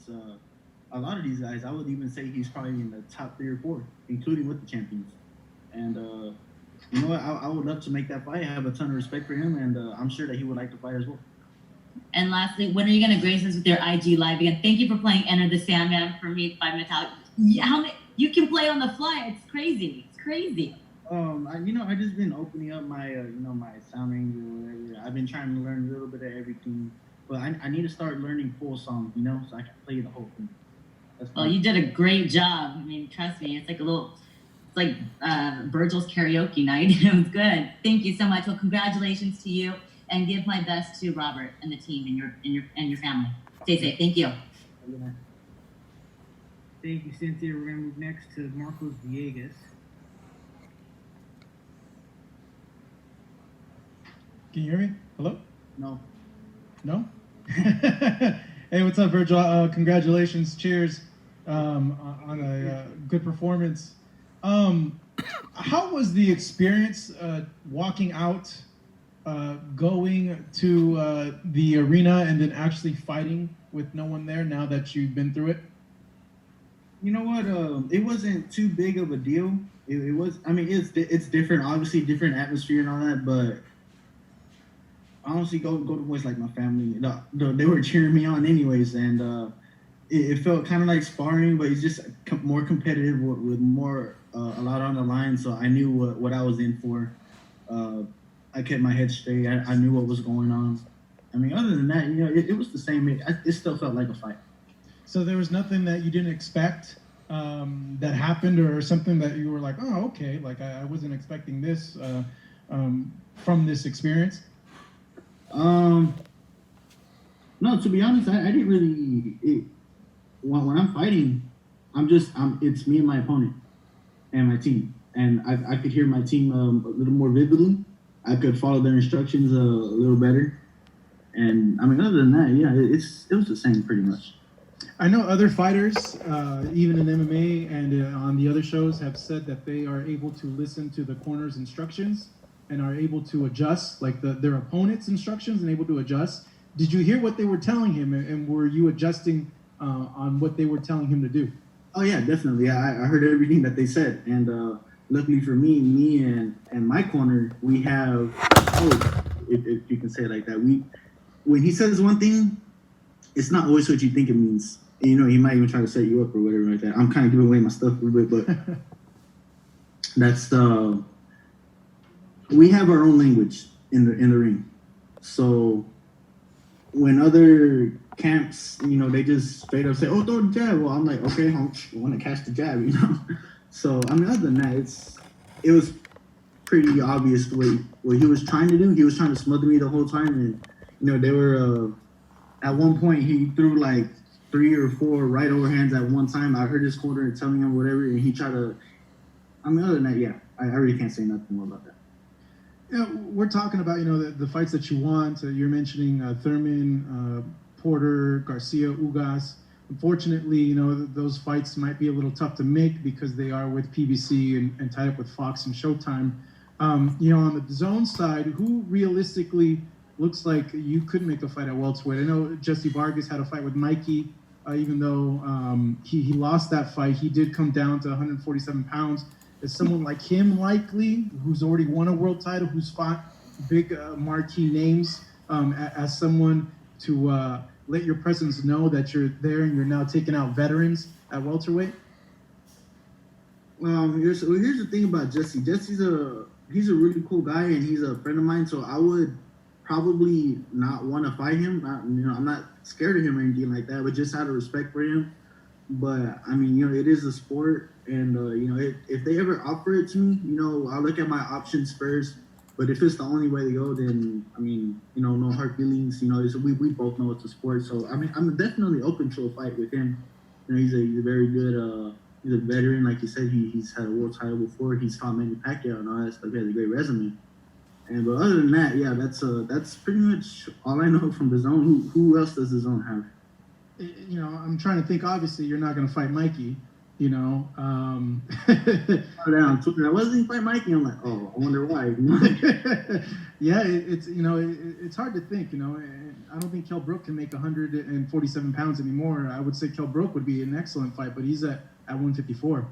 against a lot of these guys. I would even say he's probably in the top 3 or 4, including with the champions. And you know what? I would love to make that fight. I have a ton of respect for him, and I'm sure that he would like to fight as well. And lastly, when are you going to grace us with your IG live again? Thank you for playing Enter the Sandman for me, 5 Metallic. How many? You can play on the fly. It's crazy. It's crazy. I just been opening up my, my sound range or whatever. I've been trying to learn a little bit of everything, but I need to start learning full songs, so I can play the whole thing. Well, you did a great job. I mean, trust me, it's like Vergil's karaoke night. It was good. Thank you so much. Well, congratulations to you, and give my best to Robert and the team and your family. Stay safe. Thank you. Thank you, Cynthia. We're gonna move next to Marcos Villegas. Can you hear me? Hello? No. No? Hey, what's up, Vergil? Congratulations. Cheers on a good performance. How was the experience walking out, going to the arena, and then actually fighting with no one there now that you've been through it? You know what? It wasn't too big of a deal. It was. I mean, it's different. Obviously, different atmosphere and all that. But honestly, go to boys like my family. They were cheering me on anyways, and it felt kind of like sparring, but it's just more competitive with more a lot on the line. So I knew what I was in for. I kept my head straight. I knew what was going on. I mean, other than that, it was the same. It still felt like a fight. So there was nothing that you didn't expect that happened, or something that you were like, oh, okay, like I wasn't expecting this from this experience? No, to be honest, I didn't really. When I'm fighting, it's me and my opponent and my team, and I could hear my team a little more vividly. I could follow their instructions a little better, and I mean, other than that, yeah, it was the same pretty much. I know other fighters, even in MMA and on the other shows, have said that they are able to listen to the corner's instructions and are able to adjust, like their opponent's instructions, and able to adjust. Did you hear what they were telling him, and were you adjusting on what they were telling him to do? Oh yeah, definitely. I heard everything that they said, and luckily for me and my corner, we have if you can say it like that. When he says one thing, it's not always what you think it means. He might even try to set you up or whatever like that. I'm kind of giving away my stuff a little bit, but that's we have our own language in the ring. So when other camps, they just straight up say, "Oh, throw the jab." Well, I'm like, okay, I want to catch the jab, So I mean, other than that, it was pretty obvious what he was trying to do. He was trying to smother me the whole time, and they were. At one point, he threw like 3 or 4 right overhands at one time. I heard his corner telling him whatever, and he tried to. I mean, other than that, yeah, I really can't say nothing more about that. We're talking about the fights that you want. You're mentioning Thurman, Porter, Garcia, Ugas. Unfortunately, those fights might be a little tough to make because they are with PBC and tied up with Fox and Showtime. On the zone side, who realistically looks like you could make a fight at welterweight? I know Jesse Vargas had a fight with Mikey, even though he lost that fight. He did come down to 147 pounds. Is someone like him likely, who's already won a world title, who's fought big marquee names, as someone to let your presence know that you're there and you're now taking out veterans at welterweight? Here's the thing about Jesse. He's a really cool guy, and he's a friend of mine, so I would probably not want to fight him. I'm not scared of him or anything like that, but just out of respect for him. But I mean, it is a sport, and if they ever offer it to me, I'll look at my options first. But if it's the only way to go, then I mean, no hard feelings. We both know it's a sport, so I mean, I'm definitely open to a fight with him. He's a very good. He's a veteran, like you said. He's had a world title before. He's fought Manny Pacquiao and all that stuff. He has a great resume. But other than that, yeah, that's pretty much all I know from the zone. Who else does the zone have? I'm trying to think. Obviously, you're not going to fight Mikey. You know, Down Twitter, I wasn't quite Mikey. I'm like, oh, I wonder why. yeah, it's it's hard to think. You know, and I don't think Kell Brook can make 147 pounds anymore. I would say Kell Brook would be an excellent fight, but he's at 154.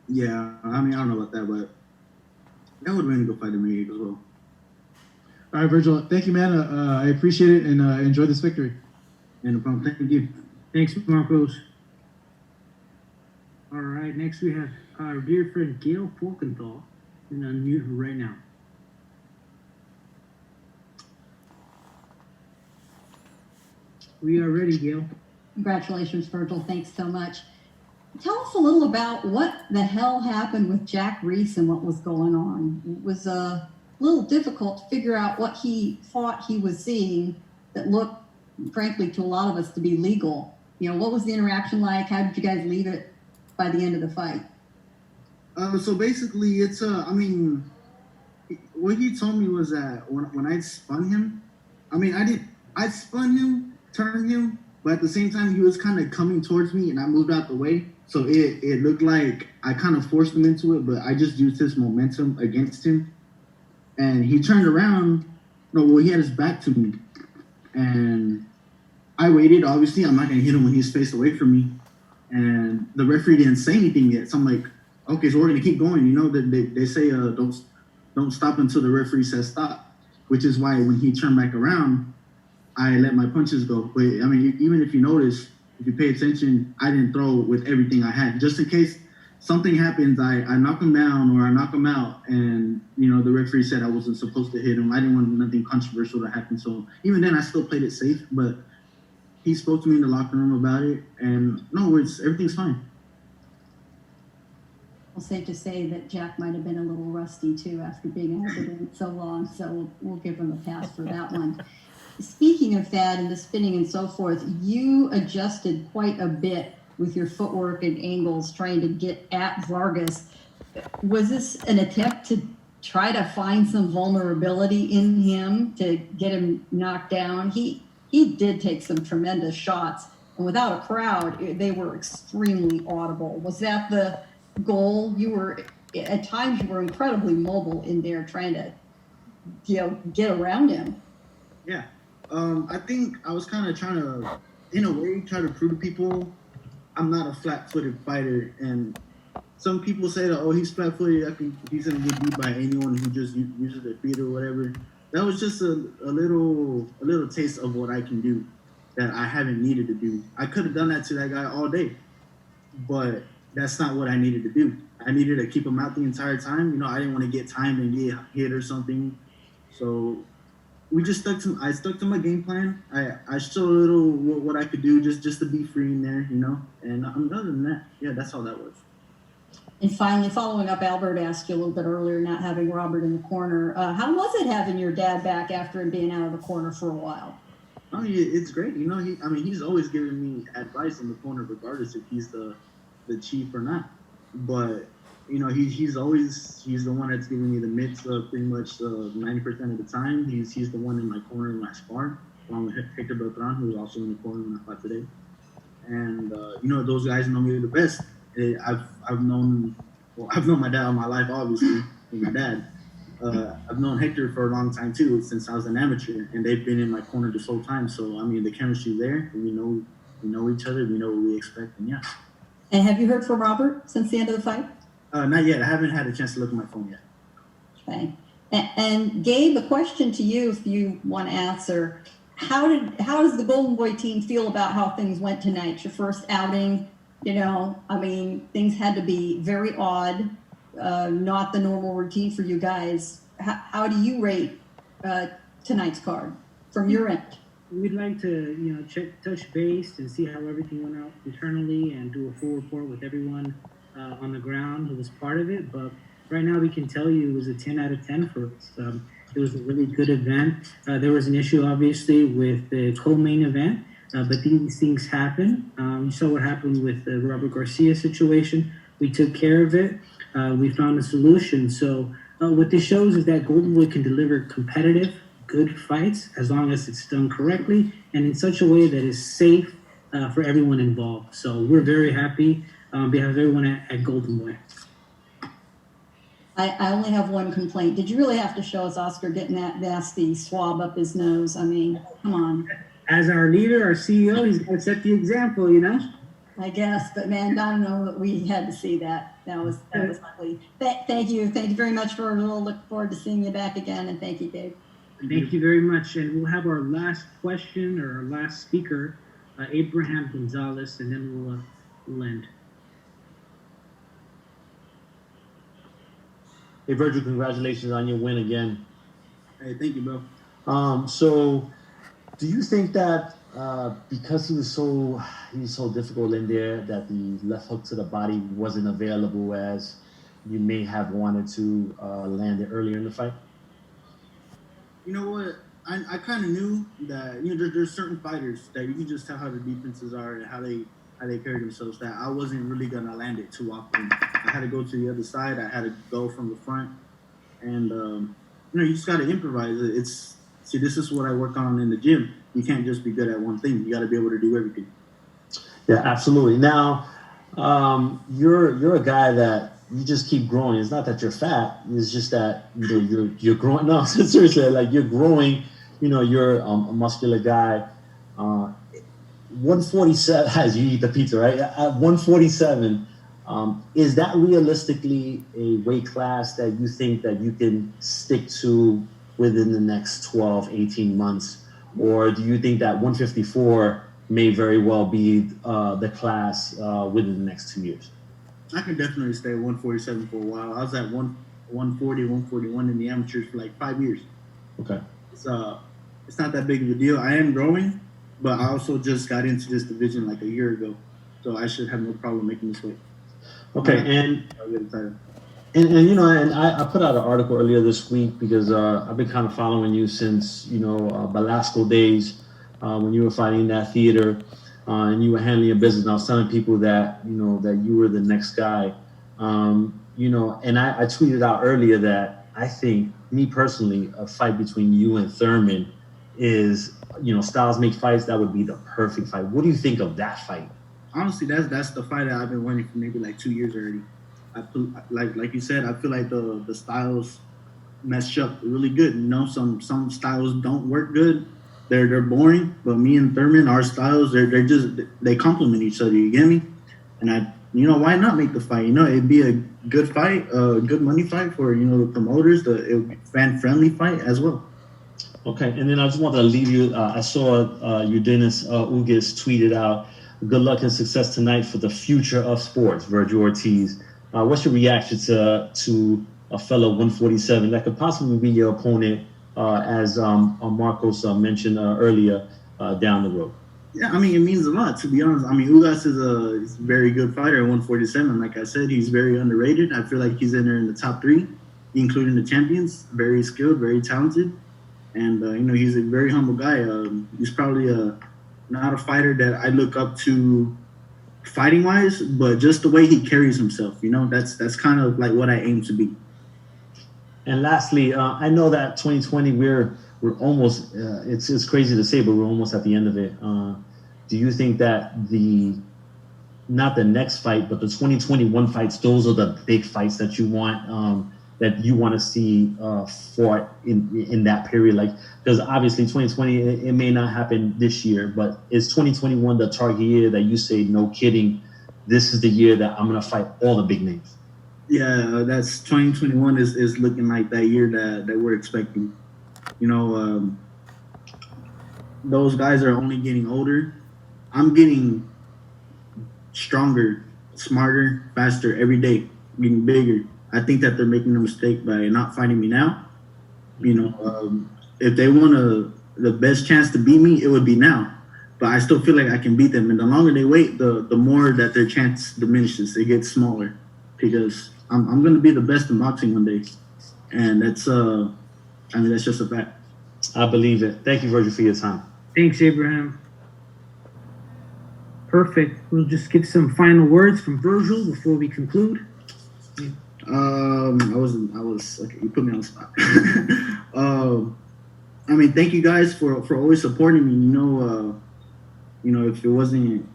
Yeah, I mean, I don't know about that, but that would have been a good fight to make as well. All right, Vergil, thank you, man. I appreciate it and enjoy this victory. And no problem. Thank you. Thanks, Marcos. All right, next we have our dear friend Gail Falkenthal. And unmute her right now. We are ready, Gail. Congratulations, Vergil. Thanks so much. Tell us a little about what the hell happened with Jack Reese and what was going on. It was a little difficult to figure out what he thought he was seeing that looked, frankly, to a lot of us to be legal. You know, what was the interaction like? How did you guys leave it by the end of the fight? So basically, it's I mean, what he told me was that when I spun him, I spun him, turned him, but at the same time, he was kind of coming towards me, and I moved out the way. So it looked like I kind of forced him into it, but I just used his momentum against him. And he turned around. No, well, he had his back to me. And I waited. Obviously, I'm not going to hit him when he's faced away from me. And the referee didn't say anything yet. So I'm like, okay, so we're going to keep going. You know, they say don't stop until the referee says stop, which is why when he turned back around, I let my punches go. But, I mean, even if you notice, if you pay attention, I didn't throw with everything I had. Just in case something happens, I knock him down or I knock him out, and, you know, the referee said I wasn't supposed to hit him. I didn't want nothing controversial to happen. So even then, I still played it safe. But he spoke to me in the locker room about it, and no, everything's fine. Well, safe to say that Jack might have been a little rusty, too, after being out of the ring so long. So we'll give him a pass for that one. Speaking of that and the spinning and so forth, you adjusted quite a bit with your footwork and angles trying to get at Vargas. Was this an attempt to try to find some vulnerability in him to get him knocked down? He did take some tremendous shots, and without a crowd, they were extremely audible. Was that the goal? At times you were incredibly mobile in there trying to, get around him. Yeah. I think I was kind of trying to, in a way, try to prove to people I'm not a flat-footed fighter. And some people say that, oh, he's flat-footed. I think he's going to get beat by anyone who just uses their feet or whatever. That was just a little taste of what I can do that I haven't needed to do. I could have done that to that guy all day, but that's not what I needed to do. I needed to keep him out the entire time. You know, I didn't want to get timed and get hit or something. So I stuck to my game plan. I showed a little what I could do just to be free in there, you know. And other than that, yeah, that's all that was. And finally, following up, Albert asked you a little bit earlier, not having Robert in the corner. How was it having your dad back after him being out of the corner for a while? Oh, yeah, it's great. You know, he's always giving me advice in the corner, regardless if he's the chief or not. But you know, he's the one that's giving me the mitts pretty much 90% of the time. He's the one in my corner when I spar, along with Hector Beltran, who was also in the corner when I fought today. And you know, those guys know me the best. I've known my dad all my life, obviously, and my dad. I've known Hector for a long time too, since I was an amateur, and they've been in my corner this whole time. So I mean, the chemistry's there, and we know each other, we know what we expect, and yeah. And have you heard from Robert since the end of the fight? Not yet. I haven't had a chance to look at my phone yet. Okay. And Gabe, a question to you, if you want to answer. How does the Golden Boy team feel about how things went tonight? It's your first outing. You know, I mean, things had to be very odd, not the normal routine for you guys. How do you rate tonight's card from your end? We'd like to, touch base and see how everything went out internally and do a full report with everyone on the ground who was part of it. But right now we can tell you it was a 10 out of 10 for us. It was a really good event. There was an issue, obviously, with the co-main event, but these things happen. You saw what happened with the Robert Garcia situation. We took care of it. We found a solution. So what this shows is that Golden Boy can deliver competitive, good fights as long as it's done correctly and in such a way that is safe for everyone involved. So we're very happy. on behalf of everyone at Golden Boy. I only have one complaint. Did you really have to show us Oscar getting that nasty swab up his nose? I mean, come on. As our leader, our CEO, he's got to set the example, you know? I guess, but man, I don't know that we had to see that. That was ugly. Thank you very much for. We'll look forward to seeing you back again, and thank you, Dave. Thank you very much, and we'll have our last question or our last speaker, Abraham Gonzalez, and then we'll end. Hey, Vergil, congratulations on your win again. Hey, thank you, bro. So do you think that because he was so difficult in there, that the left hook to the body wasn't available as you may have wanted to land it earlier in the fight? You know what? I kind of knew that, you know, there's certain fighters that you can just tell how their defenses are and how they carry themselves, that I wasn't really going to land it too often. I had to go to the other side. I had to go from the front. And, you know, you just got to improvise. This is what I work on in the gym. You can't just be good at one thing. You got to be able to do everything. Yeah, absolutely. Now, you're a guy that you just keep growing. It's not that you're fat. It's just that you're growing. No, seriously, like you're growing. You know, you're a muscular guy. 147, as you eat the pizza, right? At 147, is that realistically a weight class that you think that you can stick to within the next 12, 18 months? Or do you think that 154 may very well be the class within the next 2 years? I can definitely stay at 147 for a while. I was at 140, 141 in the amateurs for like 5 years. Okay. It's not that big of a deal. I am growing, but I also just got into this division like a year ago, so I should have no problem making this weight. Okay, and you know, and I put out an article earlier this week because I've been kind of following you since, you know, Belasco days, when you were fighting in that theater, and you were handling your business. And I was telling people that, you know, that you were the next guy, you know, and I tweeted out earlier that I think, me personally, a fight between you and Thurman is, you know, styles make fights. That would be the perfect fight. What do you think of that fight? Honestly, that's the fight that I've been wanting for maybe like 2 years already. Like you said, I feel like the styles match up really good. You know, some styles don't work good. They're boring. But me and Thurman, our styles, they complement each other. You get me? And you know, why not make the fight? You know, it'd be a good fight, a good money fight for, you know, the promoters. It would be fan-friendly fight as well. Okay, and then I just wanted to leave you. I saw Udenis Ugis tweeted out, "Good luck and success tonight for the future of sports." Vergil Ortiz. What's your reaction to a fellow 147 that could possibly be your opponent, as Marcos mentioned earlier, down the road? Yeah, I mean, it means a lot, to be honest. I mean, Ugas is a very good fighter at 147. Like I said, he's very underrated. I feel like he's in there in the top 3, including the champions. Very skilled, very talented. And, you know, he's a very humble guy. He's probably not a fighter that I look up to fighting-wise, but just the way he carries himself, you know, that's kind of like what I aim to be. And lastly, I know that 2020, we're almost, it's crazy to say, but we're almost at the end of it. Do you think that not the next fight, but the 2021 fights, those are the big fights that you want, to see fought in that period? Like, because obviously 2020, it may not happen this year, but is 2021 the target year that you say, no kidding, this is the year that I'm going to fight all the big names? Yeah, that's 2021 is looking like that year that we're expecting. You know, those guys are only getting older. I'm getting stronger, smarter, faster every day, getting bigger. I think that they're making a mistake by not fighting me now. You know, if they want the best chance to beat me, it would be now. But I still feel like I can beat them. And the longer they wait, the more that their chance diminishes. It gets smaller, because I'm going to be the best in boxing one day. And that's just a fact. I believe it. Thank you, Vergil, for your time. Thanks, Abraham. Perfect. We'll just get some final words from Vergil before we conclude. I was okay. You put me on the spot. I mean, thank you guys for always supporting me. You know, if it wasn't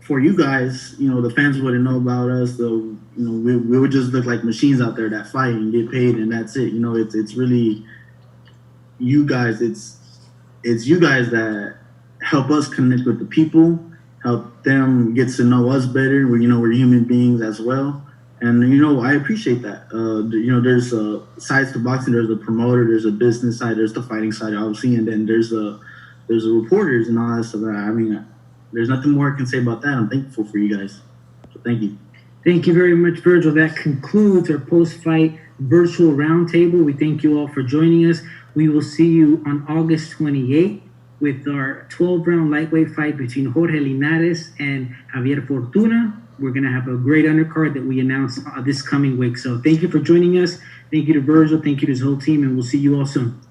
for you guys, you know, the fans wouldn't know about us. You know, we would just look like machines out there that fight and get paid, and that's it. You know, it's really you guys. It's you guys that help us connect with the people, help them get to know us better. We're human beings as well, and I appreciate that. There's sides to boxing. There's a promoter. There's a business side. There's the fighting side, obviously, and then there's the reporters and all that stuff. I mean, there's nothing more I can say about that. I'm thankful for you guys. So thank you. Thank you very much, Vergil. That concludes our post-fight virtual roundtable. We thank you all for joining us. We will see you on August 28th with our 12-round lightweight fight between Jorge Linares and Javier Fortuna. We're going to have a great undercard that we announce this coming week. So thank you for joining us. Thank you to Vergil. Thank you to his whole team, and we'll see you all soon.